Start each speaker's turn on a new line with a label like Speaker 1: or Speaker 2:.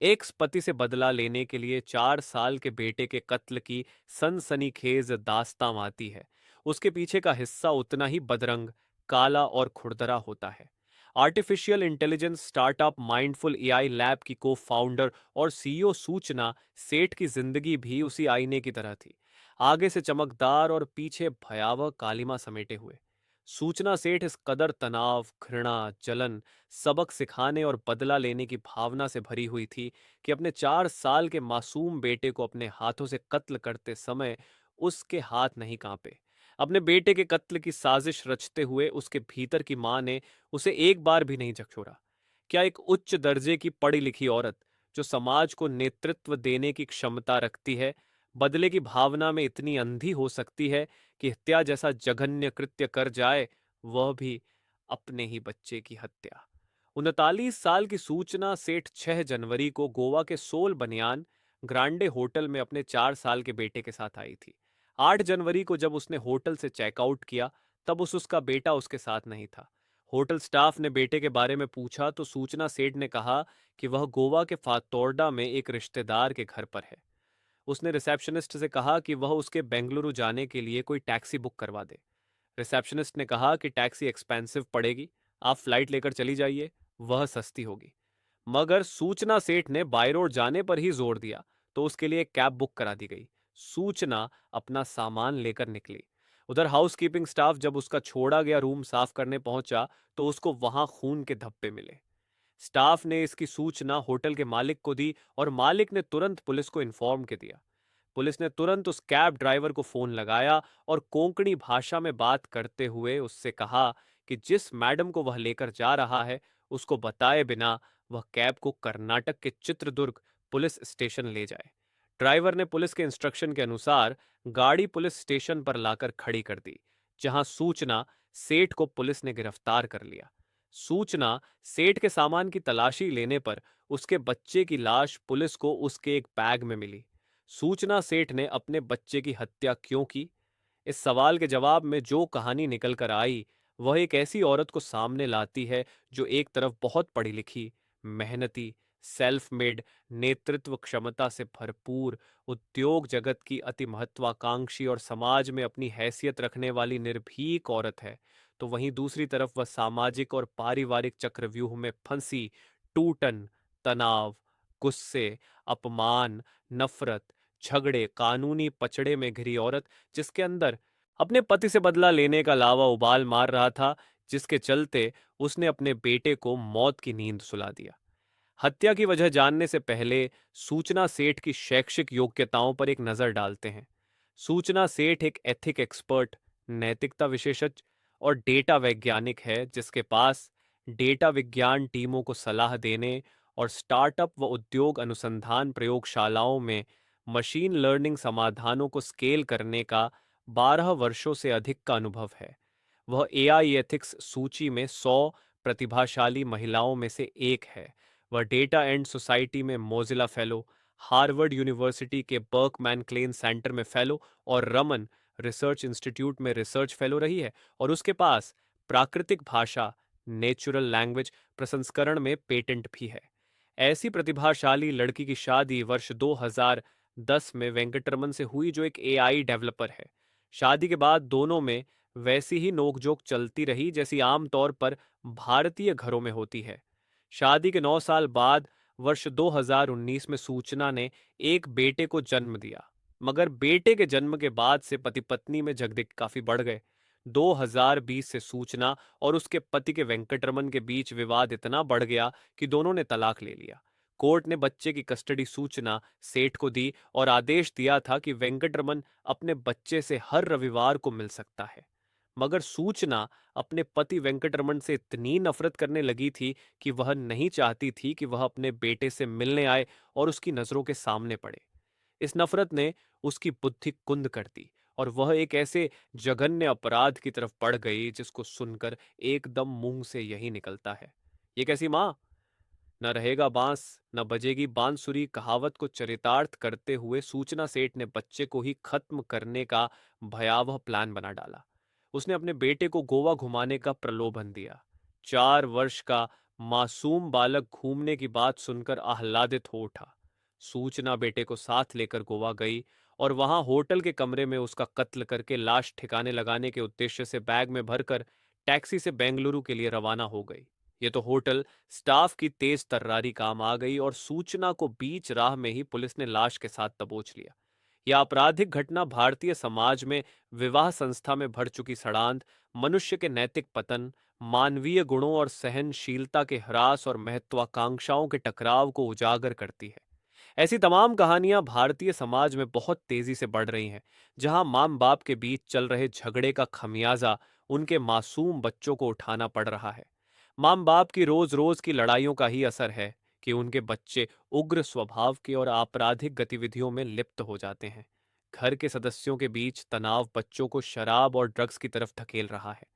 Speaker 1: एक पति से बदला लेने के लिए 4 साल के बेटे के कत्ल की सनसनीखेज दास्तां आती है। उसके पीछे का हिस्सा उतना ही बदरंग, काला और खुरदरा होता है। Artificial intelligence startup mindful AI lab की को फाउंडर और सीईओ सूचना सेठ की जिंदगी भी उसी आईने की तरह थी। आगे से चमकदार और पीछे भयावह कालिमा समेटे हुए। सूचना सेठ इस कदर तनाव, घृणा, जलन, सबक सिखाने और बदला लेने की भावना से भरी हुई थी कि अपने 4 साल के मासूम बेटे को अपने हाथों से कत्ल करते समय उसके हाथ नहीं कांपे। अपने बेटे के कत्ल की साजिश रचते हुए उसके भीतर की मां ने उसे एक बार भी नहीं झकझोरा। क्या एक उच्च दर्जे की पढ़ी लिखी औरत, जो समाज को नेतृत्व देने की क्षमता रखती है, बदले की भावना में इतनी अंधी हो सकती है कि हत्या जैसा जघन्य कृत्य कर जाए, वह भी अपने ही बच्चे की हत्या? 39 साल की सूचना सेठ 6 जनवरी को गोवा के सोल बनियान ग्रांडे होटल में अपने 4 साल के बेटे के साथ आई थी। 8 जनवरी को जब उसने होटल से चेकआउट किया, तब उसका बेटा उसके साथ नहीं था। होटल स्टाफ ने बेटे के बारे में पूछा तो सूचना सेठ ने कहा कि वह गोवा के फातोर्डा में एक रिश्तेदार के घर पर है। उसने रिसेप्शनिस्ट से कहा कि वह उसके बेंगलुरु जाने के लिए कोई टैक्सी बुक करवा दे। रिसेप्शनिस्ट ने कहा कि टैक्सी एक्सपेंसिव पड़ेगी, आप फ्लाइट लेकर चली जाइए, वह सस्ती होगी। मगर सूचना सेठ ने बाय रोड जाने पर ही जोर दिया, तो उसके लिए एक कैब बुक करा दी गई। सूचना अपना सामान लेकर निकली। उधर हाउसकीपिंग स्टाफ जब उसका छोड़ा गया रूम साफ करने पहुंचा, तो उसको वहां खून के धब्बे मिले। स्टाफ ने इसकी सूचना होटल के मालिक को दी और मालिक ने तुरंत पुलिस को इन्फॉर्म कर दिया। पुलिस ने तुरंत उस कैब ड्राइवर को फोन लगाया और कोंकणी भाषा में बात करते हुए उससे कहा कि जिस मैडम को वह लेकर जा रहा है, उसको बताए बिना वह कैब को कर्नाटक के चित्रदुर्ग पुलिस स्टेशन ले जाए। ड्राइवर ने पुलिस के इंस्ट्रक्शन के अनुसार गाड़ी पुलिस स्टेशन पर लाकर खड़ी कर दी, जहां सूचना सेठ को पुलिस ने गिरफ्तार कर लिया। सूचना सेठ के सामान की तलाशी लेने पर उसके बच्चे की लाश पुलिस को उसके एक बैग में मिली। सूचना सेठ ने अपने बच्चे की हत्या क्यों की? इस सवाल के जवाब में जो कहानी निकल कर आई, वह एक ऐसी औरत को सामने लाती है जो एक तरफ बहुत पढ़ी लिखी, मेहनती, सेल्फ मेड, नेतृत्व क्षमता से भरपूर, उद्योग जगत की अति महत्वाकांक्षी और समाज में अपनी हैसियत रखने वाली निर्भीक औरत है, तो वहीं दूसरी तरफ वह सामाजिक और पारिवारिक चक्रव्यूह में फंसी, टूटन, तनाव, गुस्से, अपमान, नफरत, झगड़े, कानूनी पचड़े में घिरी औरत, जिसके अंदर अपने पति से बदला लेने का लावा उबाल मार रहा था, जिसके चलते उसने अपने बेटे को मौत की नींद सुला दिया। हत्या की वजह जानने से पहले सूचना सेठ की शैक्षिक योग्यताओं पर एक नजर डालते हैं। सूचना सेठ एक एथिक एक्सपर्ट, नैतिकता विशेषज्ञ और डेटा वैज्ञानिक है, जिसके पास डेटा विज्ञान टीमों को सलाह देने और स्टार्टअप व उद्योग अनुसंधान प्रयोगशालाओं में मशीन लर्निंग समाधानों को स्केल करने का 12 वर्षों से अधिक का अनुभव है। वह एआई एथिक्स सूची में 100 प्रतिभाशाली महिलाओं में से एक है। वह डेटा एंड सोसाइटी में मोजिला फेलो, हार्वर्ड यूनिवर्सिटी के बर्कमैन क्लेन सेंटर में फेलो और रमन रिसर्च इंस्टीट्यूट में रिसर्च फेलो रही है, और उसके पास प्राकृतिक भाषा, नेचुरल लैंग्वेज प्रसंस्करण में पेटेंट भी है। ऐसी प्रतिभाशाली लड़की की शादी वर्ष 2010 में वेंकटरमन से हुई, जो एक एआई डेवलपर है। शादी के बाद दोनों में वैसी ही नोकझोंक चलती रही जैसी आमतौर पर भारतीय घरों में होती है। शादी के 9 साल बाद वर्ष 2019 में सूचना ने एक बेटे को जन्म दिया, मगर बेटे के जन्म के बाद से पति पत्नी में झगड़े काफी बढ़ गए। 2020 से सूचना और उसके पति के वेंकटरमन के बीच विवाद इतना बढ़ गया कि दोनों ने तलाक ले लिया। कोर्ट ने बच्चे की कस्टडी सूचना सेठ को दी और आदेश दिया था कि वेंकटरमन अपने बच्चे से हर रविवार को मिल सकता है। मगर सूचना अपने पति वेंकटरमन से इतनी नफरत करने लगी थी कि वह नहीं चाहती थी कि वह अपने बेटे से मिलने आए और उसकी नजरों के सामने पड़े। इस नफरत ने उसकी बुद्धि कुंद कर दी और वह एक ऐसे जघन्य अपराध की तरफ बढ़ गई जिसको सुनकर एकदम मुंह से यही निकलता है, ये कैसी माँ? न रहेगा बांस, न बजेगी बांसुरी कहावत को चरितार्थ करते हुए सूचना सेठ ने बच्चे को ही खत्म करने का भयावह प्लान बना डाला। उसने अपने बेटे को गोवा घुमाने का प्रलोभन दिया। 4 वर्ष का मासूम बालक घूमने की बात सुनकर आह्लादित हो उठा। सूचना बेटे को साथ लेकर गोवा गई और वहां होटल के कमरे में उसका कत्ल करके लाश ठिकाने लगाने के उद्देश्य से बैग में भरकर टैक्सी से बेंगलुरु के लिए रवाना हो गई। ये तो होटल स्टाफ की तेज तर्रारी काम आ गई और सूचना को बीच राह में ही पुलिस ने लाश के साथ दबोच लिया। यह आपराधिक घटना भारतीय समाज में विवाह संस्था में भर चुकी सड़ांध, मनुष्य के नैतिक पतन, मानवीय गुणों और सहनशीलता के ह्रास और महत्वाकांक्षाओं के टकराव को उजागर करती है। ऐसी तमाम कहानियां भारतीय समाज में बहुत तेजी से बढ़ रही हैं, जहां मां बाप के बीच चल रहे झगड़े का खमियाजा उनके मासूम बच्चों को उठाना पड़ रहा है। मां बाप की रोज रोज की लड़ाइयों का ही असर है कि उनके बच्चे उग्र स्वभाव के और आपराधिक गतिविधियों में लिप्त हो जाते हैं। घर के सदस्यों के बीच तनाव बच्चों को शराब और ड्रग्स की तरफ धकेल रहा है।